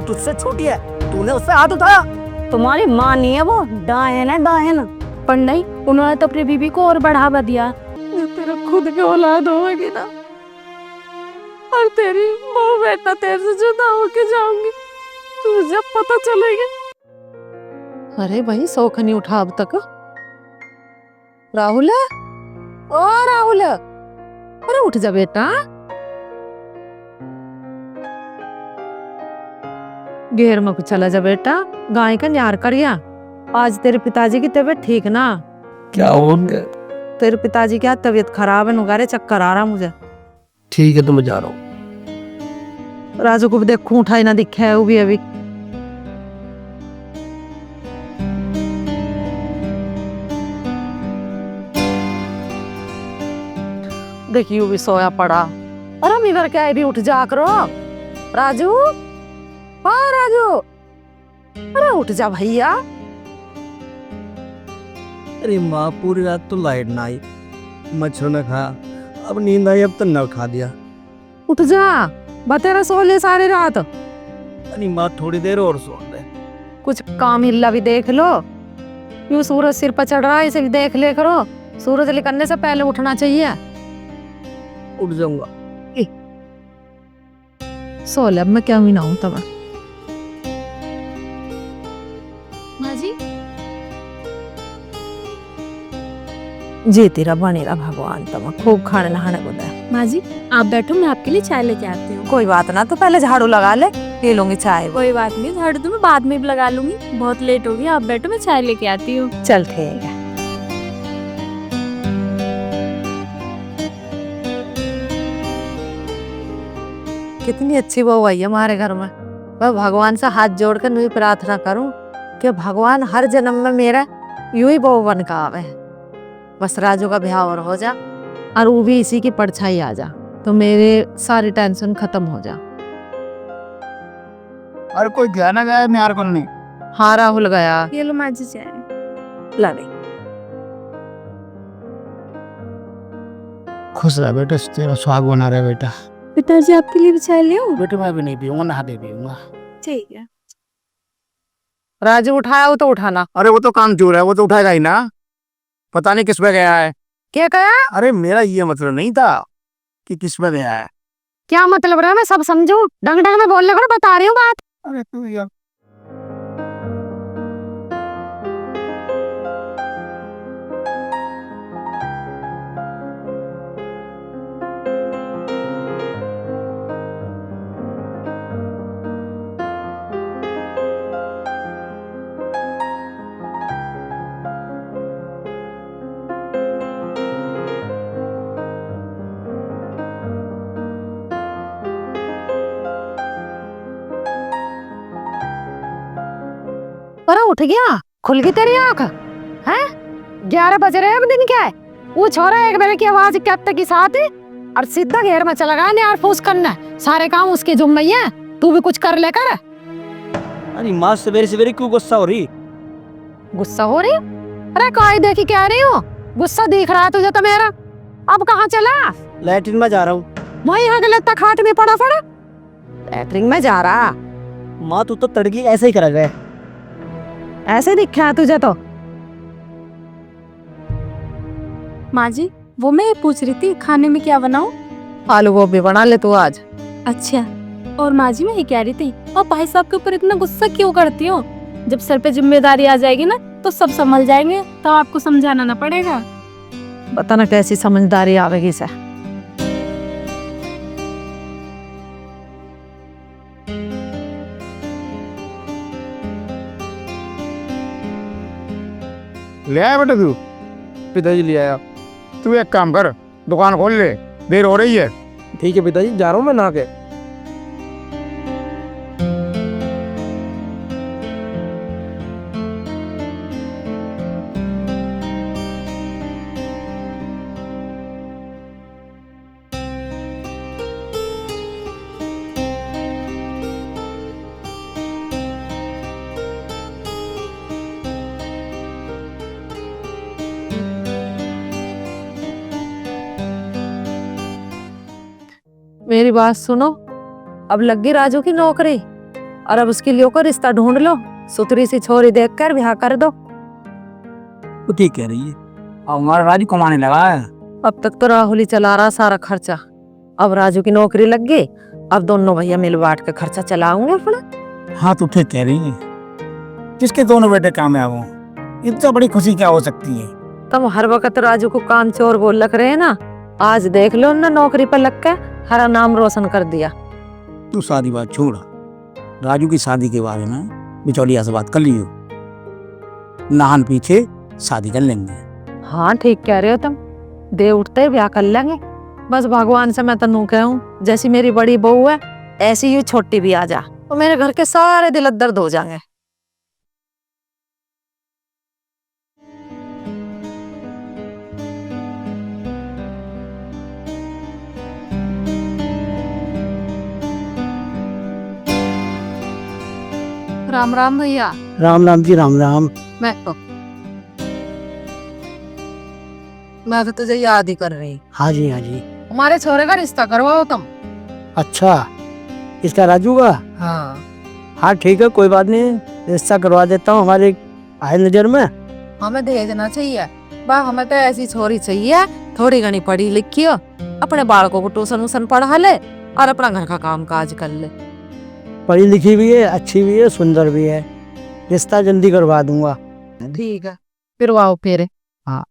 वो तुझसे छोटी है, तूने उससे हाथ उठाया। तुम्हारी माँ नहीं है वो, डायन है डायन। पर नहीं, उन्होंने तो अपनी बीबी को और बढ़ावा दिया। ये तेरा खुद की औलाद होगी ना, और तेरी वो बेटा तेरे से जुदा होके जाऊंगी, तुझे पता चलेगा। अरे भाई शौक नहीं उठा अब तक। राहुल, ओ राहुल, अरे उठ जा बेटा। घेर में कुछ चला जा बेटा, गाय का न्यार करिया। आज तेरे पिताजी की तबीयत ठीक ना? क्या हो उनके? तेरे पिताजी की तबीयत खराब है, नुगारे चक्कर आ रहा मुझे। ठीक है तो मैं जा रहा हूँ। राजू को भी देखूं, उठाई ना दिखा है वो भी अभी। देखिए वो भी सोया पड़ा। अरे हम इधर क्या भी उठ जा करो। राजू, हाँ राजू, अरे उठ जा भैया। अरे माँ, पूरी रात तो लाइट ना आई, मच्छर ने खाया, अब नींद आई, अब तो न खा दिया। उठ जा, बतेरा सो ले सारी रात। अरे माँ, थोड़ी देर और सो ले। कुछ काम हिल्ला भी देख लो। यूं सूरज सिर पर चढ़ रहा है, इसे भी देख ले करो। सूरज निकलने से पहले उठना चाहिए। उठ जाऊंगा। सो ले, अब मैं क्या भी ना हूं तब। माँ जी, जी तेरा बनेरा भगवान, तब खूब खाने नहाने को दे। माँ जी आप बैठो, मैं आपके लिए चाय लेके आती हूँ। कोई बात ना, तो पहले झाड़ू लगा ले, पी लूंगी चाय। कोई बात नहीं, झाड़ू तो मैं बाद में भी लगा लूंगी, बहुत लेट होगी। आप बैठो, मैं चाय लेके आती हूँ। चल ठीक है। कितनी अच्छी बहू आई है हमारे घर में। मैं भगवान से हाथ जोड़कर यूं ही प्रार्थना करूं कि भगवान हर जन्म में मेरा यूं ही बहू बन का आवे। बस राजू का ब्याह और हो जा, और वो भी इसी की परछाई आ जा, तो मेरे सारी टेंशन खत्म हो जा। और कोई गया ना गया न्यार को नहीं? हाँ राहुल गया। ये लो माँ जी चाय। लवे खुश रह बेटा, तेरा सुहाग बना रहे बेटा। पिताजी आपके लिए भी चाय ले आऊं? बेटे मैं भी नहीं पीऊंगा, नहा दे पीऊंगा। ठीक है। राजू उठाया हो तो उठाना। अरे वो तो काम चोर है, वो तो उठाएगा ही ना। पता नहीं किस पे गया है। क्या कहा? अरे मेरा ये मतलब नहीं था कि किस पे गया है। क्या मतलब रहा, मैं सब समझू। डंग डंग में बोलने को बता रही हूँ बात। अरे तू यार, अरे उठ गया, खुल गई तेरी आंख है? 11 बज रहे हैं, दिन क्या है? वो छोरा एक बेरे की आवाज कहते की साथ और सीधा घेर में चला गया यार, फूस करना सारे काम उसके जुम्मे ही है। तू भी कुछ कर ले कर। अरे माँ सवेरे सवेरे क्यों गुस्सा हो रही? गुस्सा हो रही? अरे काय देखी कह रही हूँ, गुस्सा दिख रहा है तुझे तो मेरा। अब कहाँ चला? लैट्रिन में जा रहा हूँ। वही यहाँ गलत खाट में पड़ा पड़ा लैट्रिन में जा रहा। माँ तू तो तड़की ऐसे ही कर गए। ऐसे दिखा है तुझे तो। माँ जी वो मैं ये पूछ रही थी, खाने में क्या बनाऊं? आलू गोभी बना ले तू आज। अच्छा, और माँ जी मैं ये कह रही थी, और भाई साहब के ऊपर इतना गुस्सा क्यों करती हो? जब सर पे जिम्मेदारी आ जाएगी ना तो सब संभल जाएंगे, तो आपको समझाना ना पड़ेगा। पता ना कैसी समझदारी आवेगी से। ले आया बेटा तू? पिताजी ले आया। तू एक काम कर, दुकान खोल ले, देर हो रही है। ठीक है पिताजी, जा रहा हूँ मैं नहा के। मेरी बात सुनो, अब लग गई राजू की नौकरी, और अब उसके लिए को रिश्ता ढूंढ लो, सुतरी सी छोरी देख कर ब्याह कर दो। वो ठीक कह रही है। और हमारा राजू कमाने लगा है। अब तक तो राहुल ही चला रहा सारा खर्चा, अब राजू की नौकरी लग गई, अब दोनों भैया मिल बांट के खर्चा चलाऊंगे अपना। हाँ तू ठीक कह रही है। किसके दोनों बेटे कामयाब हों, इतना बड़ी खुशी क्या हो सकती है। तुम हर वक्त राजू को कान चोर बोल रख रहे हैं ना, आज देख लो ना नौकरी पर लग के हरा नाम रोशन कर दिया। तू शादी बात छोड़, राजू की शादी के बारे में बिचौलिया से बात कर लियो, नहान पीछे शादी कर लेंगे। हाँ ठीक कह रहे हो तुम, दे उठते ब्याह कर लेंगे। बस भगवान से मैं तनु कहूँ, जैसी मेरी बड़ी बहू है ऐसी ही छोटी भी आ जा, तो मेरे घर के सारे दिल दर्द हो जाएंगे। राम राम भैया। राम राम जी, राम राम। मैं तो तुझे याद ही कर रही। हाँ जी, हाँ जी। हमारे छोरे का रिश्ता करवाओ तुम। अच्छा, इसका राजू का? हाँ हाँ ठीक है, कोई बात नहीं, रिश्ता करवा देता हूँ। हमारे आए नजर में हमें भेजना चाहिए बा, हमें तो ऐसी छोरी चाहिए थोड़ी घनी पढ़ी लिखी हो, अपने बालकों को ट्यूशन उसन पढ़ा ले और अपना घर का काम काज कर ले। पढ़ी लिखी भी है, अच्छी भी है, सुंदर भी है। रिश्ता जल्दी करवा दूंगा। ठीक है, फिर वाओ फेरे। हाँ।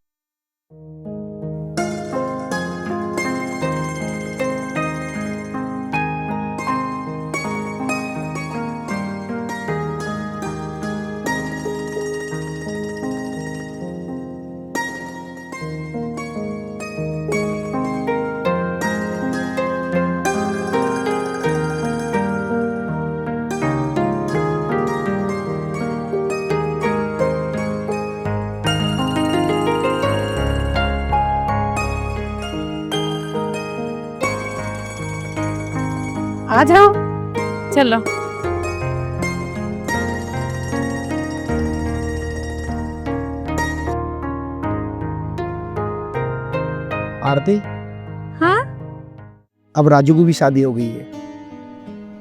आ जाओ, चलो। आरती, हाँ अब राजू की भी शादी हो गई है,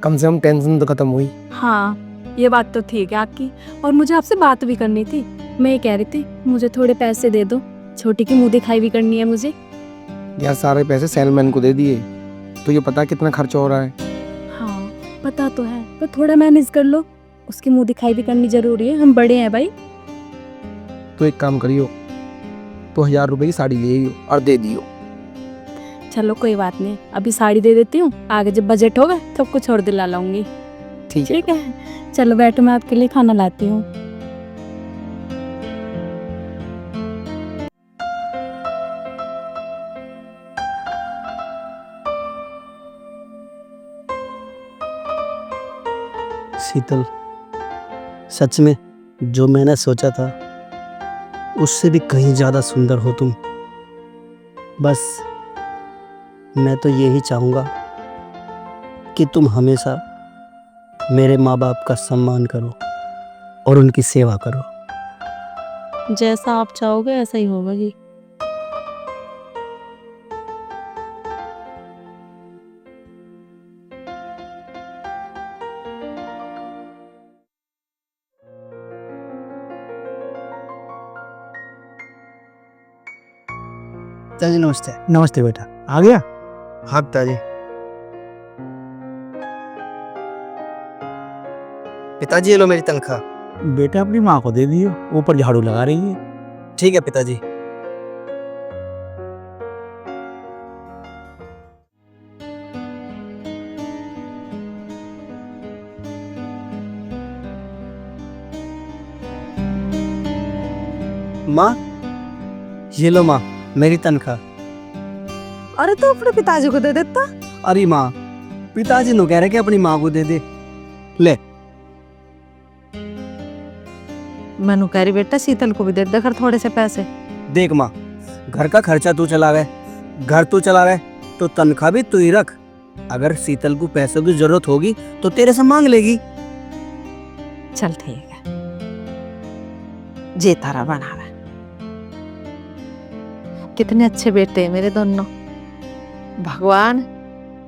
कम से कम टेंशन तो खत्म हुई। हाँ, ये बात तो ठीक है आपकी। और मुझे आपसे बात भी करनी थी। मैं ये कह रही थी, मुझे थोड़े पैसे दे दो, छोटी की मुंह दिखाई भी करनी है मुझे। यार सारे पैसे सेलमैन को दे दिए, तो ये पता कितना खर्चा हो रहा है। हाँ पता तो है, पर थोड़ा मैनेज कर लो, उसकी मुंह दिखाई भी करनी जरूरी है, हम बड़े हैं भाई। तो एक काम करियो, तो 1000 रुपए की साड़ी ले आइयो और दे दियो। चलो कोई बात नहीं, अभी साड़ी दे देती हूँ, आगे जब बजट होगा तब कुछ और दिला लाऊंगी। ठीक है, चलो बैठो, मैं आपके लिए खाना लाती हूँ। शीतल, सच में जो मैंने सोचा था उससे भी कहीं ज़्यादा सुंदर हो तुम। बस मैं तो यही चाहूँगा कि तुम हमेशा मेरे माँ बाप का सम्मान करो और उनकी सेवा करो। जैसा आप चाहोगे ऐसा ही होगा जी। पिताजी नमस्ते। नमस्ते बेटा, आ गया? हाँ पिताजी। पिताजी ये लो मेरी तनख्वाह। बेटा अपनी माँ को दे दियो, ऊपर झाड़ू लगा रही है। ठीक है पिताजी। माँ, ये लो माँ मेरी तनख्वाह। अरे तो अपने पिताजी को दे देता। अरे माँ, पिताजी नु कह रहे कि अपनी माँ को दे दे। ले। मैनू कह रही बेटा शीतल को भी दे दे कर थोड़े से पैसे। देख माँ, घर का खर्चा तू चला रहा है, घर तू चला रहा है, तो तनख्वाह भी तू ही रख। अगर शीतल को पैसों की जरूरत होगी तो तेरे से मांग लेगी। चल ठीक है, जे तारा बना है। कितने अच्छे बेटे हैं मेरे दोनों। भगवान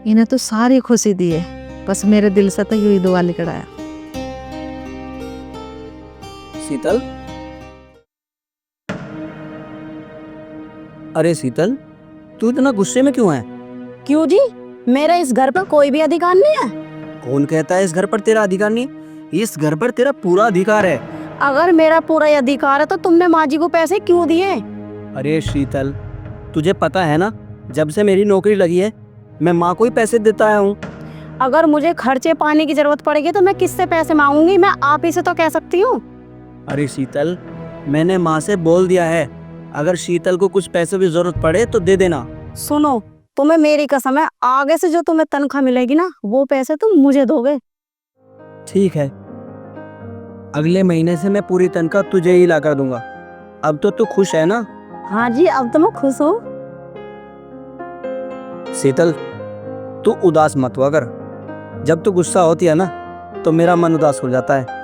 इन्हें तो सारी खुशी दी है, बस मेरे दिल से तो यही दुआ लिखड़ा है। शीतल, अरे शीतल, तू इतना गुस्से में क्यों है? क्यों जी? मेरा इस घर पर कोई भी अधिकार नहीं है। कौन कहता है इस घर पर तेरा अधिकार नहीं? इस घर पर तेरा पूरा अधिकार है। अगर मेरा पूरा ये अधिकार है तो तुमने माँ जी को पैसे क्यों दिए? अरे शीतल, तुझे पता है ना, जब से मेरी नौकरी लगी है मैं माँ को ही पैसे देता आया हूँ। अगर मुझे खर्चे पानी की जरूरत पड़ेगी तो मैं किससे पैसे मांगूंगी? मैं आप ही से तो कह सकती हूँ। अरे शीतल, मैंने माँ से बोल दिया है, अगर शीतल को कुछ पैसे की जरूरत पड़े तो दे देना। सुनो, तुम्हें मेरी कसम है, आगे से जो तुम्हें तनख्वाह मिलेगी ना, वो पैसे तुम मुझे दोगे। ठीक है, अगले महीने से मैं पूरी तनख्वाह तुझे ही ला कर दूंगा। अब तो तू खुश है ना? हाँ जी, अब तो मैं खुश हूँ। शीतल, तू उदास मत हुआ कर। जब तू गुस्सा होती है ना तो मेरा मन उदास हो जाता है।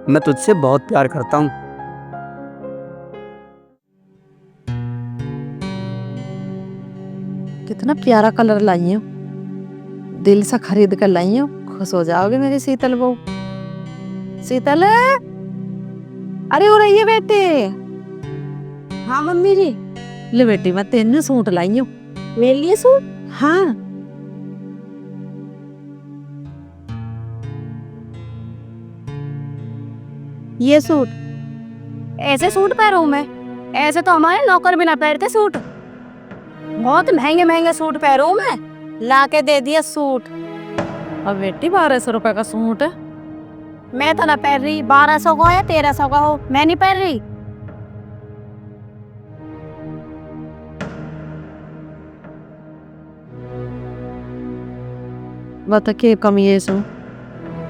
मैं तुझसे बहुत प्यार करता हूँ। कितना प्यारा कलर लाई हूँ, दिल से खरीद कर लाई हूँ। खुश हो जाओगे मेरी शीतल बहू। शीतल, अरे हो रही है बेटे। हाँ मम्मी जी। ले बेटी, मैं तेन सूट लाई हूँ। मेरे लिए सूट? हाँ, ये सूट? ऐसे सूट पहनूं मैं? ऐसे तो हमारे नौकर भी ना पहनते सूट। बहुत महंगे महंगे सूट पहनूं मैं, लाके दे दिया सूट। अब बेटी 1200 रुपए का सूट है। मैं तो ना पहन रही, 1200 का हो या 1300 का हो, मैं नहीं पहन रही। बता के कमीज हूँ,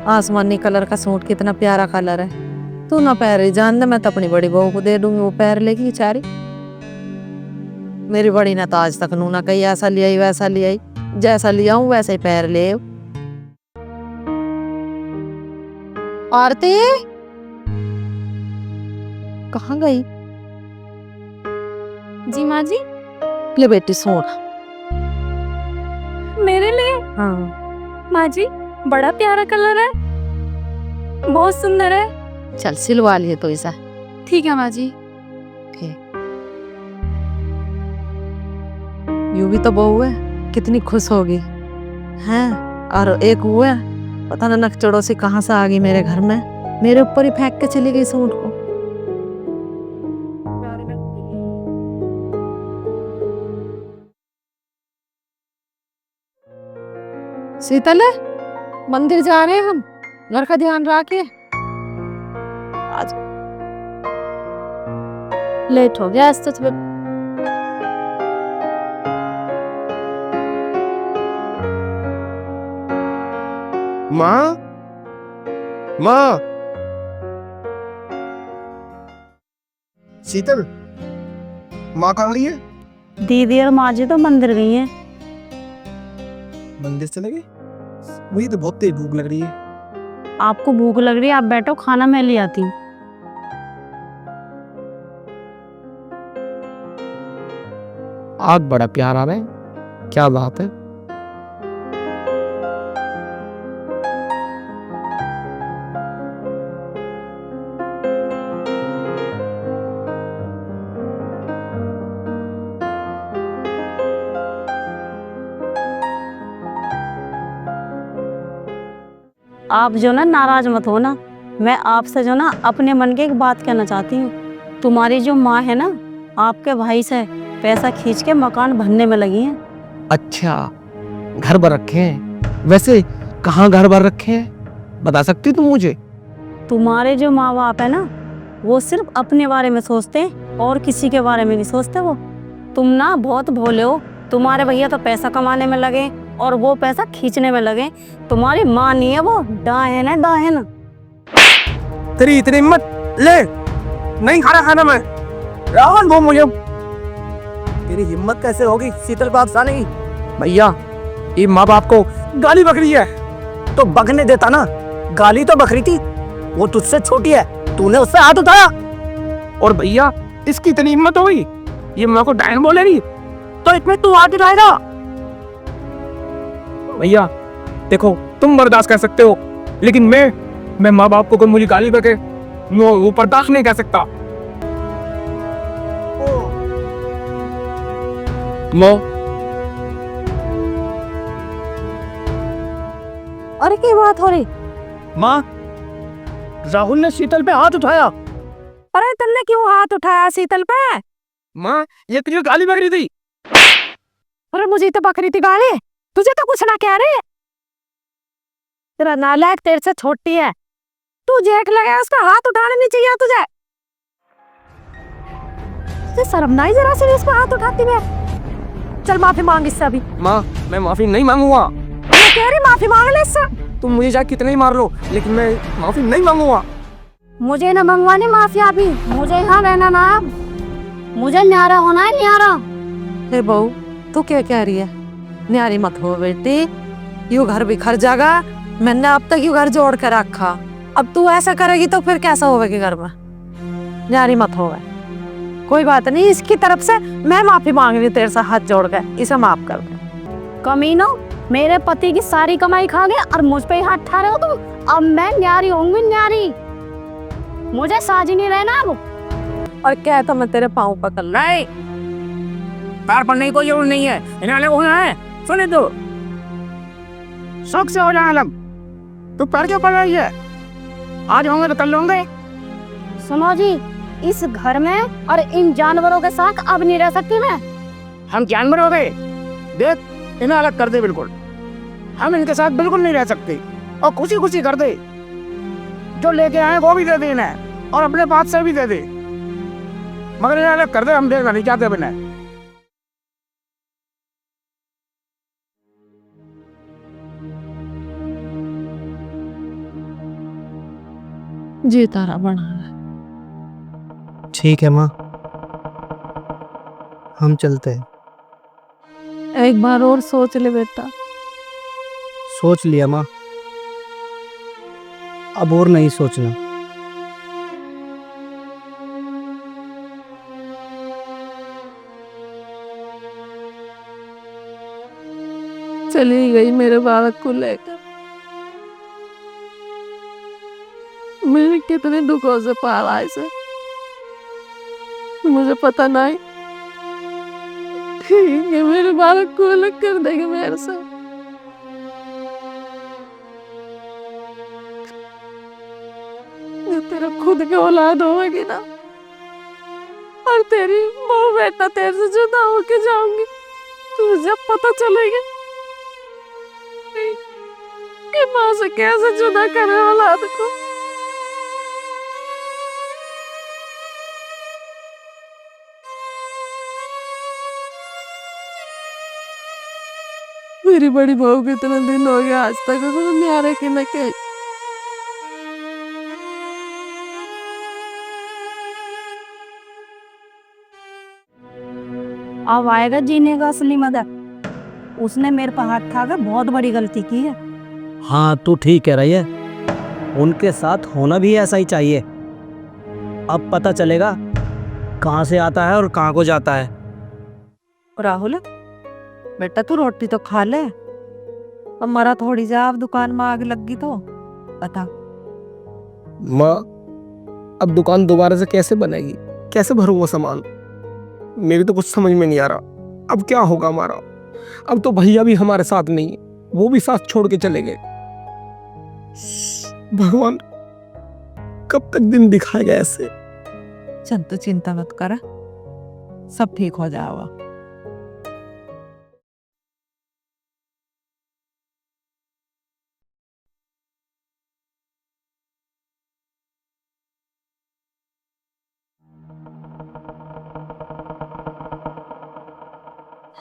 आसमानी कलर का सूट, कितना प्यारा कलर है। तू ना पहन रही, जान दे, मैं तो अपनी बड़ी बहू को दे दूंगी, वो पहन लेगी बेचारी। मेरी बड़ी ने तो आज तक नू ना कही ऐसा ले आई वैसा ले आई, जैसा लिया हूँ वैसे ही पहन ले। आरती कहाँ गई? जी माँ जी। ले बेटी सूट। मेरे लिए? हाँ माँ जी, बड़ा प्यारा कलर है, बहुत सुंदर है। चल सिलवा लिए तो ऐसा। ठीक है माँ जी। यूं भी तो बहू है, कितनी खुश होगी हैं। और एक वो है, पता ना नकचड़ों से कहाँ से आ गई मेरे घर में, मेरे ऊपर ही फेंक के चली गई सूट को। शीतल, मंदिर जा रहे हैं हम, घर का ध्यान रखे। आज लेट हो गया आज तो। माँ, माँ, शीतल, माँ कहाँ गई है? दीदी और माँ जी तो मंदिर गई हैं। मंदिर चले गए? मुझे तो बहुत तेज भूख लग रही है। आपको भूख लग रही है, आप बैठो, खाना मैं ले आती हूँ। आग बड़ा प्यारा है, क्या बात है। आप जो ना नाराज मत हो ना, मैं आपसे जो ना अपने मन की एक बात कहना चाहती हूँ। तुम्हारी जो माँ है ना, आपके भाई से पैसा खींच के मकान भरने में लगी है। अच्छा, घर भर रखे हैं? वैसे कहाँ घर भर रखे हैं, बता सकती तुम मुझे? तुम्हारे जो माँ बाप है ना, वो सिर्फ अपने बारे में सोचते हैं और किसी के बारे में नहीं सोचते। वो तुम ना बहुत भोले हो। तुम्हारे भैया तो पैसा कमाने में लगे और वो पैसा खींचने में लगे। तुम्हारी माँ नहीं है, वो डायन है, डायन। तेरी इतनी हिम्मत, ले नहीं खाना मैं, रावण वो मुझे। तेरी हिम्मत कैसे होगी शीतल बाप साले की? भैया, ये माँ बाप को गाली बक रही है। तो बकने देता ना, गाली तो बकरी थी, वो तुझसे छोटी है, तूने उससे हाथ उठाया। और भैया, इसकी इतनी हिम्मत हो गई, ये माँ को डायन बोले रही, तो इसमें तू हाथ उठाएगा? भैया देखो, तुम बर्दाश्त कर सकते हो, लेकिन मैं माँ बाप को कोई मुझे गाली बके वो बर्दाश्त नहीं कर सकता। माँ अरे क्या बात हो रही? माँ, राहुल ने शीतल पे हाथ उठाया। अरे तुमने क्यों हाथ उठाया शीतल पे? माँ, ये तुझे गाली बक रही थी। अरे मुझे तो बकरी थी गाली, तुझे तो कुछ ना कह रही। तेरा नालायक तेरे से छोटी है, तू जेठ लगे उसका हाथ उठाना नहीं चाहिए तुझे। तुझे शर्म नहीं जरा से इसको हाथ उठाती मैं? चल माफी मांग इससे अभी। माँ, मैं माफी नहीं मांगूंगा। मैं कह रही माफी मांग ले इससे। तुम मुझे चाहे कितने ही मार लो, लेकिन मैं माफी नहीं मांगूंगा। मुझे ना मंगवानी माफी अभी, मुझे यहाँ रहना ना अब, मुझे न्यारा होना है न्यारा। हे बहू, तू क्या कह रही है? न्यारी मत हो बेटी, यू घर बिखर जाएगा। मैंने अब तक यू घर जोड़ कर रखा, अब तू ऐसा करेगी तो फिर कैसा होगा घर में? न्यारी मत हो। कोई बात नहीं, इसकी तरफ से मैं माफी मांग रही तेरे से हाथ जोड़ कर, इसे माफ कर दे। कमीनो, मेरे पति की सारी कमाई खा गए और मुझ पे ही हाथ ठा रहे हो तुम। अब मैं न्यारी होंगी न्यारी, मुझे साझी नहीं रहना अब। और क्या तो मैं तेरे पाँव पकड़ ला। नहीं, पैर पड़ने की कोई जरूरत नहीं है। इन्हें अलग होना है, सुने तो शौक से हो जाए अलग। तू पैर क्यों पड़ रही है? आज होंगे तो कल होंगे। सुनो जी, इस घर में और इन जानवरों के साथ अब नहीं रह सकती मैं। हम जानवर हो गए? देख, इन्हें अलग कर दे बिल्कुल। हम इनके साथ बिल्कुल नहीं रह सकते, और खुशी खुशी कर दे। जो लेके आए वो भी दे दे इन्हें, और अपने पास से भी दे दे, मगर इन्हें अलग कर दे। हम देखना नहीं चाहते बिना। जी तारा बना है। ठीक है माँ, हम चलते हैं। एक बार और सोच ले बेटा। सोच लिया माँ, अब और नहीं सोचना। चली गई मेरे बालक को लेकर। मैंने कितने दुखों से पाला इसे, मुझे पता नहीं कि मेरे बालक को अलग कर देगी मेरे से। ये तेरा खुद के औलाद होगी ना, और तेरी माँ बेटा तेरे से जुदा होके जाऊंगी, तुझे जब पता चलेगा कि माँ से कैसे जुदा करे औलाद को। मेरी बड़ी बहू को इतना दिन हो गया आज तक उसने न्यारे के न के। अब आएगा जीने का असली मजा। उसने मेरे पर हाथ उठाकर बहुत बड़ी गलती की है। हाँ, तू ठीक कह रही है, उनके साथ होना भी ऐसा ही चाहिए। अब पता चलेगा कहाँ से आता है और कहाँ को जाता है। राहुल बेटा, तू रोटी तो खा ले, हमारा थोड़ी जा दुकान में आग लग गई तो बता। माँ, अब दुकान दोबारा से कैसे बनेगी? कैसे भरूंगा सामान? मेरी तो कुछ समझ में नहीं आ रहा। अब क्या होगा हमारा? अब तो भैया भी हमारे साथ नहीं है, वो भी साथ छोड़ के चले गए। भगवान कब तक दिन दिखाएगा ऐसे? चल तू चिंता मत कर, सब ठीक हो जाएगा।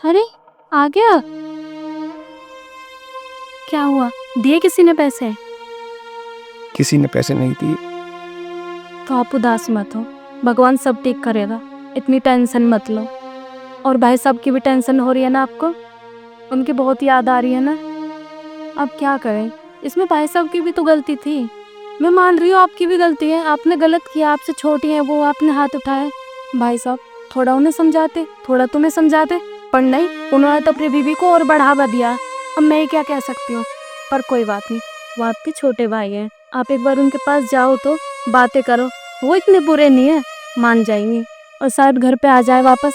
अरे आ गया, क्या हुआ? दिए किसी ने पैसे? किसी ने पैसे नहीं दिए। तो आप उदास मत हो, भगवान सब ठीक करेगा, इतनी टेंशन मत लो। और भाई साहब की भी टेंशन हो रही है ना आपको? उनकी बहुत याद आ रही है ना? अब क्या करें, इसमें भाई साहब की भी तो गलती थी। मैं मान रही हूँ आपकी भी गलती है, आपने गलत किया, आपसे छोटी है वो, आपने हाथ उठाए। भाई साहब थोड़ा उन्हें समझाते, थोड़ा तुम्हें समझाते, पर नहीं, उन्होंने तो अपनी बीवी को और बढ़ावा दिया। अब मैं क्या कह सकती हूँ, पर कोई बात नहीं, वो आपके छोटे भाई हैं। आप एक बार उनके पास जाओ तो बातें करो, वो इतने बुरे नहीं है, मान जाएंगे और शायद घर पे आ जाए वापस।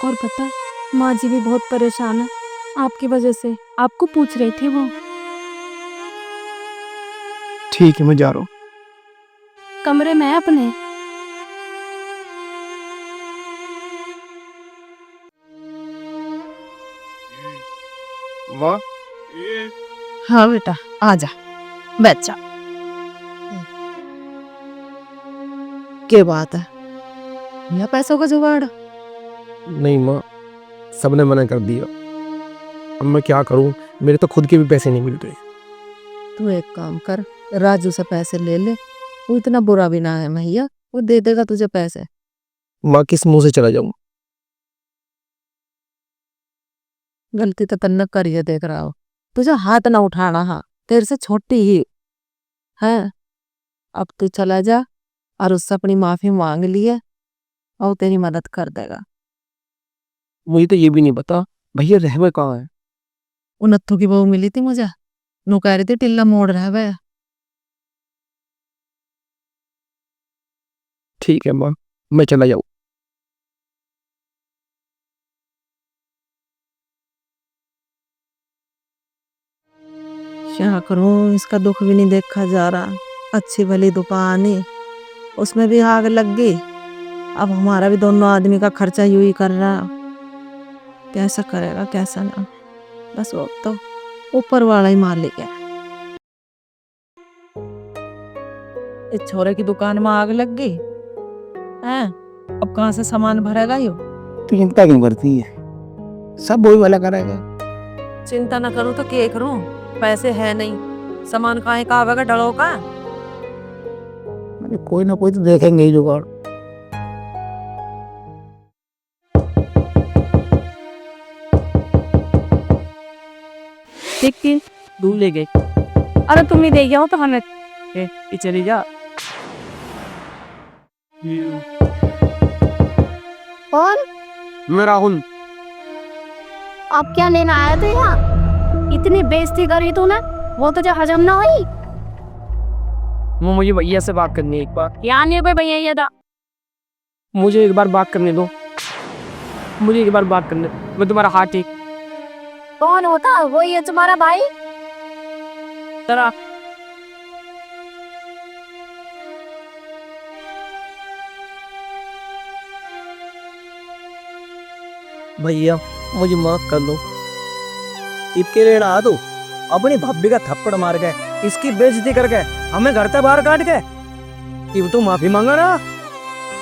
और पता है माँ जी भी बहुत परेशान है आपकी वजह से, आपको पूछ रही थी वो। ठीक है, मैं जा रहा हूँ। कमरे में है अपने। माँ, हाँ बेटा, आ जा, बैठ जा। क्या बात है, या पैसों का जुगाड़? नहीं माँ, सबने मना कर दिया। अब मैं क्या करूँ, मेरे तो खुद के भी पैसे नहीं मिल रहे। तू एक काम कर, राजू से पैसे ले ले, वो इतना बुरा भी ना है भैया, वो दे देगा तुझे पैसे। माँ, किस मुंह से चला जाऊँ? गलती तो तन्ने करिए, देख रहा हो, तुझे हाथ ना उठाना, हाँ तेरे से छोटी ही है। अब तू चला जा और उससे अपनी माफी मांग लिए और तेरी मदद कर देगा। मुझे तो ये भी नहीं पता भैया रहवे कहाँ है। वो नत्थू की बहू मिली थी मुझे, नु कह रही थी टिल्ला मोड़ रहा है। ठीक है माँ, मैं चला जाऊँ। क्या करूं, इसका दुख भी नहीं देखा जा रहा। अच्छी भली दुकान है, उसमें भी आग लग गई। अब हमारा भी दोनों आदमी का खर्चा यूं ही कर रहा। कैसा करेगा कैसा ना, बस वो तो ऊपर वाला ही मालिक है। इस छोरे की दुकान में आग लग गई है, अब कहाँ से सामान भरेगा यो? तो चिंता क्यों करती है, सब वही वाला करेगा। चिंता न करूं तो क्या करूं, पैसे है नहीं, सामान काहे का आवेगा डलो का। मैंने कोई ना कोई तो देखेंगे ही जुगाड़। ठीक थी, दूर ले गए। अरे तुम ही दे गया हो तो हमें चली जा। और मैं राहुल। आप क्या लेना आए थे यहाँ? इतनी बेइज्जती करी तूने, वो तुझे हजम ना हुई? वो मुझे भैया से बात करनी है एक बार। यहाँ नहीं कोई भैया ये था। मुझे एक बार बात करने दो, मुझे एक बार बात करने दो। मैं तुम्हारा हाथ टेक। कौन होता वो, ये तुम्हारा भाई? जरा भैया मुझे माफ कर लो, इसके लिए आ दो अपनी भाभी का थप्पड़ मार गए, इसकी बेइज्जती कर गए, हमें घर से बाहर काट गए। ये तो माफी मांगा ना,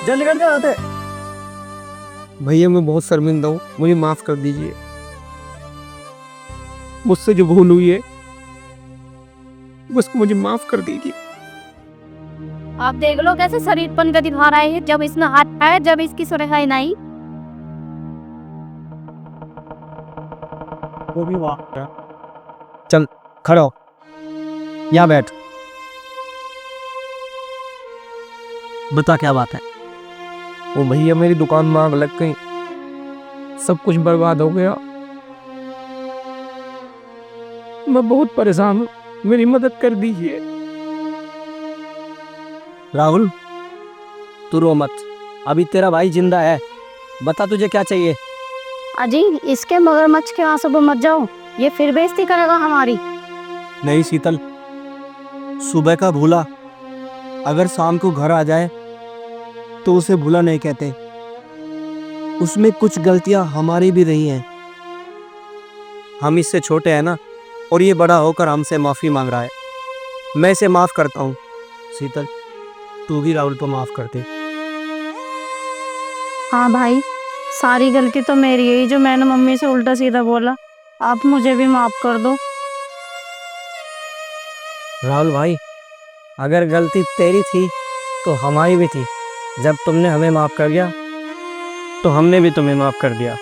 जल्द कर जाते। भैया मैं बहुत शर्मिंदा हूँ, मुझे माफ कर दीजिए। मुझसे जो भूल हुई है उसको मुझे माफ कर दीजिए। आप देख लो कैसे शरीरपन का दिखा रहा है, जब इसने हाथ उठाया, जब इसकी सुरक्षा नहीं। वो भी वहाँ चल खड़ा हो, यहाँ बैठ, बता क्या बात है। वो भैया मेरी दुकान में आग लग गई, सब कुछ बर्बाद हो गया। मैं बहुत परेशान हूँ, मेरी मदद कर दीजिए। राहुल तू रो मत, अभी तेरा भाई जिंदा है, बता तुझे क्या चाहिए। अजी इसके मगरमच्छ के आंसू पर मत जाओ, ये फिर बेइज्जती करेगा हमारी। नहीं शीतल, सुबह का भूला अगर शाम को घर आ जाए तो उसे भूला नहीं कहते। उसमें कुछ गलतियां हमारी भी रही हैं, हम इससे छोटे हैं ना, और ये बड़ा होकर हमसे माफ़ी मांग रहा है। मैं इसे माफ़ करता हूँ। शीतल तू भी राहुल को माफ़ कर दे। हाँ भाई, सारी गलती तो मेरी है, जो मैंने मम्मी से उल्टा सीधा बोला। आप मुझे भी माफ कर दो। राहुल भाई, अगर गलती तेरी थी तो हमारी भी थी। जब तुमने हमें माफ़ कर दिया तो हमने भी तुम्हें माफ़ कर दिया।